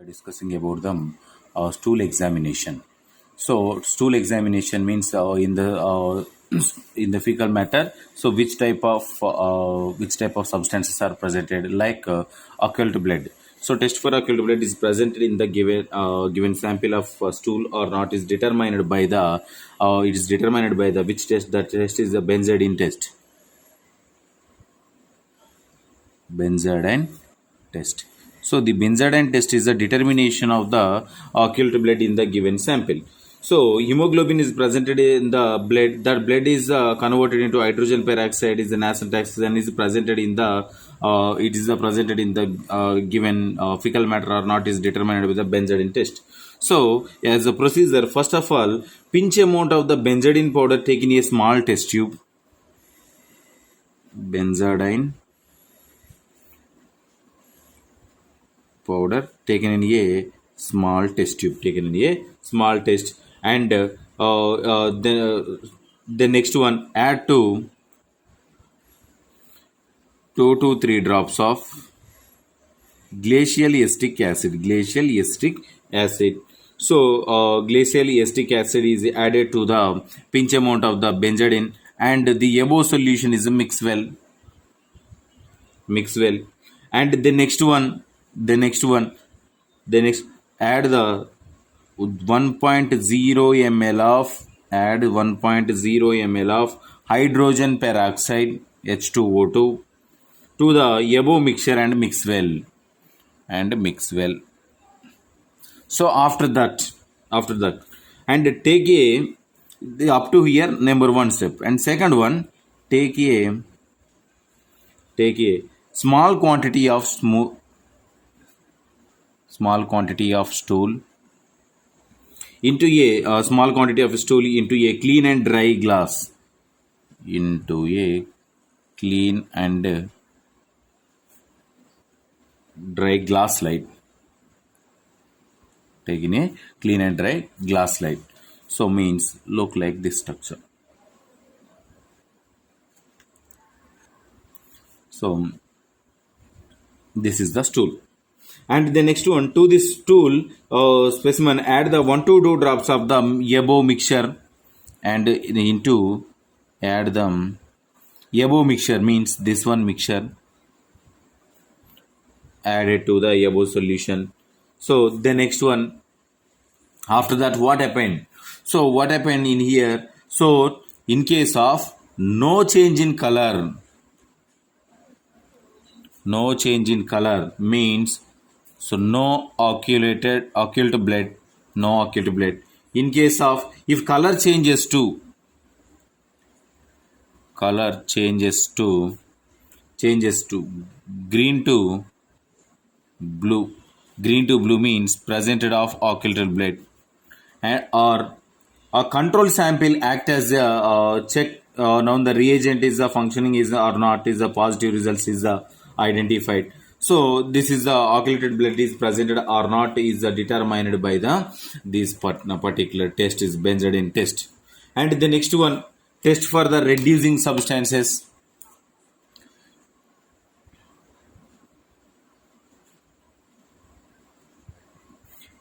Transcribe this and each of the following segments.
Discussing about the stool examination. So stool examination means in the fecal matter. So which type of substances are presented like occult blood. So test for occult blood is presented in the given sample of stool or not is determined by the it is determined by the which test. That test is the benzodine test. Benzodine test. So the benzodine test is a determination of the occult blood in the given sample. So hemoglobin is presented in the blood. That blood is converted into hydrogen peroxide is an acid oxygen is presented in the it is presented in the given fecal matter or not is determined with the benzodine test. So as a procedure, first of all, pinch amount of the benzodine powder taken in a small test tube. Benzodine powder taken in a small test tube taken in a small test and the next one add to 2 to 3 drops of glacial acetic acid. So glacial acetic acid is added to the pinch amount of the benzodine and the above solution is mix well and the next add the 1.0 ml of add 1.0 ml of hydrogen peroxide H2O2 to the above mixture and mix well. So after that and take up to here number one step and second one take a small quantity of stool into a small quantity of stool into a clean and dry glass into a clean and dry glass slide. Taking a clean and dry glass slide. So means look like this structure. So this is the stool. And the next one to this stool specimen add the 1 to 2 drops of the above mixture and into add the above mixture means this one mixture added to the above solution. So the next one after that what happened? So what happened in here? So in case of no change in color means so no occult blood. In case of if color changes to green to blue. Green to blue means presented of occult blood and or a control sample act as a check now the reagent is the functioning is or not is the positive results is identified. So this is the occulted blood is presented or not is determined by the this particular test is benzodine test. And the next one test for the reducing substances.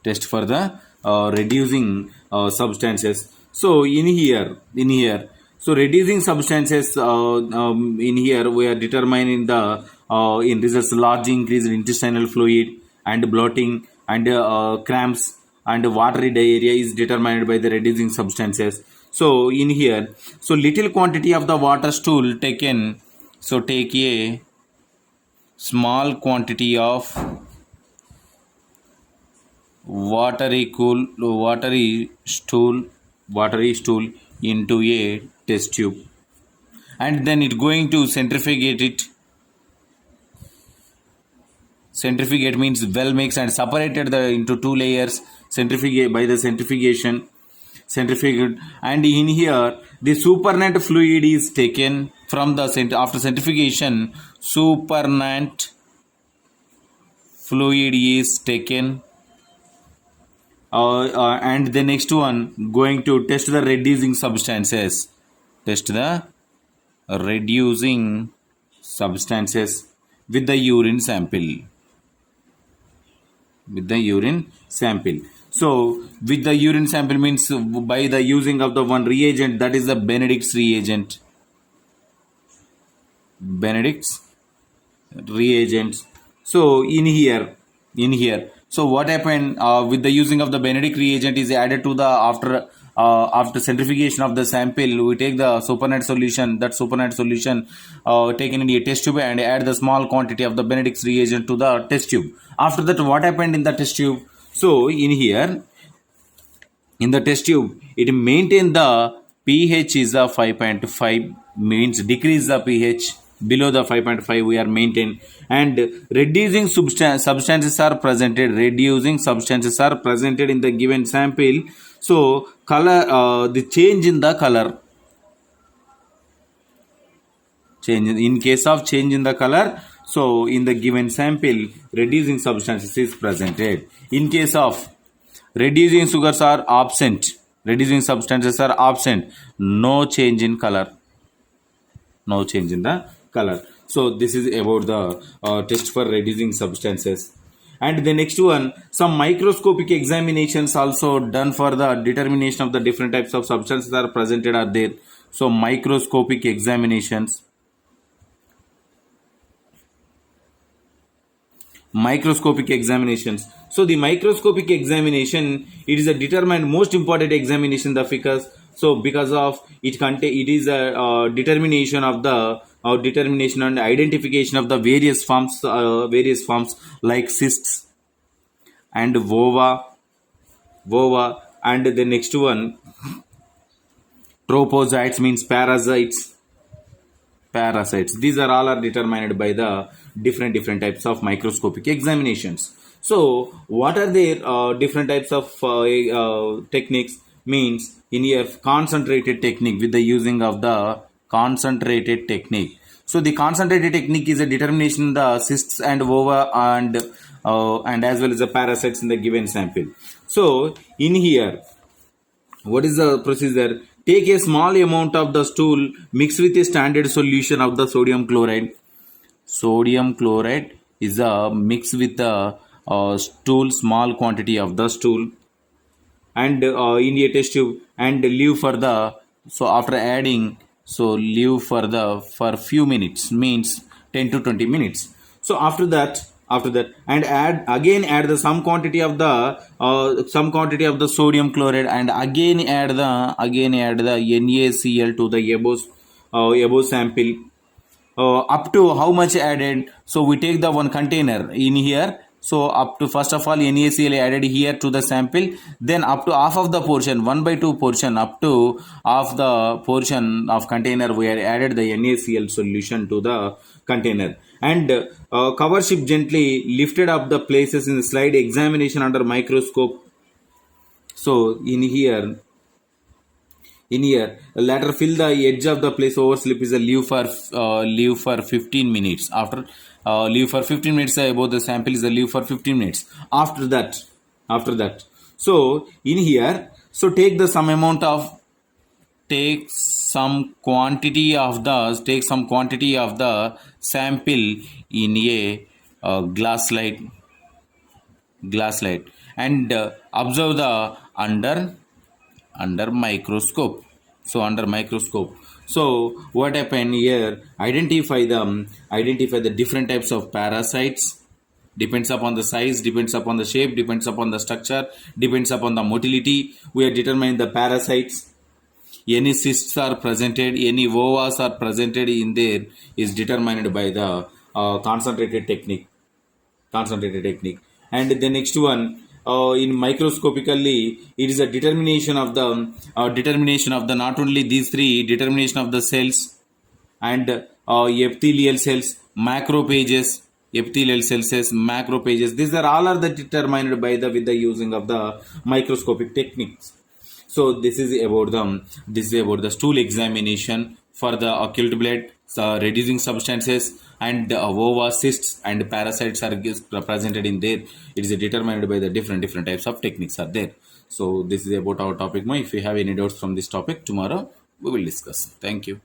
Test for the reducing substances. So in here, so reducing substances in here we are determining the in results large increase in intestinal fluid and bloating and cramps and watery diarrhea is determined by the reducing substances. So in here, so little quantity of the water stool taken. So take a small quantity of watery stool into a test tube and then it going to centrifugate means well mixed and separated the into two layers centrifugate by the centrifuge and in here the supernatant fluid is taken from the after centrifugation supernatant fluid is taken and the next one going to test the reducing substances with the urine sample with the urine sample. So with the urine sample means by the using of the one reagent, that is the Benedict's reagent. Benedict's reagents. So in here, so what happened with the using of the Benedict reagent is added to the after centrifugation of the sample, we take the supernatant solution. That supernatant solution taken in a test tube and add the small quantity of the Benedict's reagent to the test tube. After that, what happened in the test tube? So in here, in the test tube, it maintain the pH is a 5.5, means decrease the pH below the 5.5 we are maintain, and reducing substances are presented. Reducing substances are presented in the given sample. So color, the change in the color, in case of change in the color, so in the given sample reducing substances is presented. In case of reducing sugars are absent, reducing substances are absent, no change in color, no change in the color. So this is about the test for reducing substances. And the next one, some microscopic examinations also done for the determination of the different types of substances are presented are there. So microscopic examinations, microscopic examinations. So the microscopic examination, it is a determined most important examination the because, so because of it it is a determination of the determination and identification of the various forms like cysts and vova, and the next one tropozoites means parasites. These are all are determined by the different types of microscopic examinations. So what are their different types of techniques? Means in a concentrated technique, with the using of the concentrated technique. So the concentrated technique is a determination the cysts and ova and as well as the parasites in the given sample. So in here, what is the procedure? Take a small amount of the stool, mix with a standard solution of the sodium chloride. Sodium chloride is a mix with the stool, small quantity of the stool, and in a test tube, and leave for the, so after adding, so leave for the for few minutes, means 10 to 20 minutes. So after that, and add the some quantity of the sodium chloride, and again add the NaCl to the above sample. Up to how much added? So we take the one container in here. So up to, first of all, NaCl added here to the sample, then up to half of the portion, 1/2 portion, up to half the portion of container we added the NaCl solution to the container, and cover ship gently lifted up the places in the slide examination under microscope. So in here, later fill the edge of the place overslip is a leave for 15 minutes. After leave for 15 minutes about the sample is a leave for 15 minutes. After that, so in here, so take some quantity of the sample in a glass slide, and observe the under microscope. So under microscope, so what happened here? Identify the different types of parasites. Depends upon the size, depends upon the shape, depends upon the structure, depends upon the motility. We are determining the parasites. Any cysts are presented, any vovas are presented in there is determined by the concentrated technique. And the next one, in microscopically, it is a determination of the not only these three, determination of the cells and epithelial cells, macrophages, macrophages. These are all are the determined by the with the using of the microscopic techniques. So this is about the stool examination for the occult blood, reducing substances, and ova, cysts and parasites are presented in there. It is determined by the different types of techniques are there. So this is about our topic. If you have any doubts from this topic, tomorrow we will discuss. Thank you.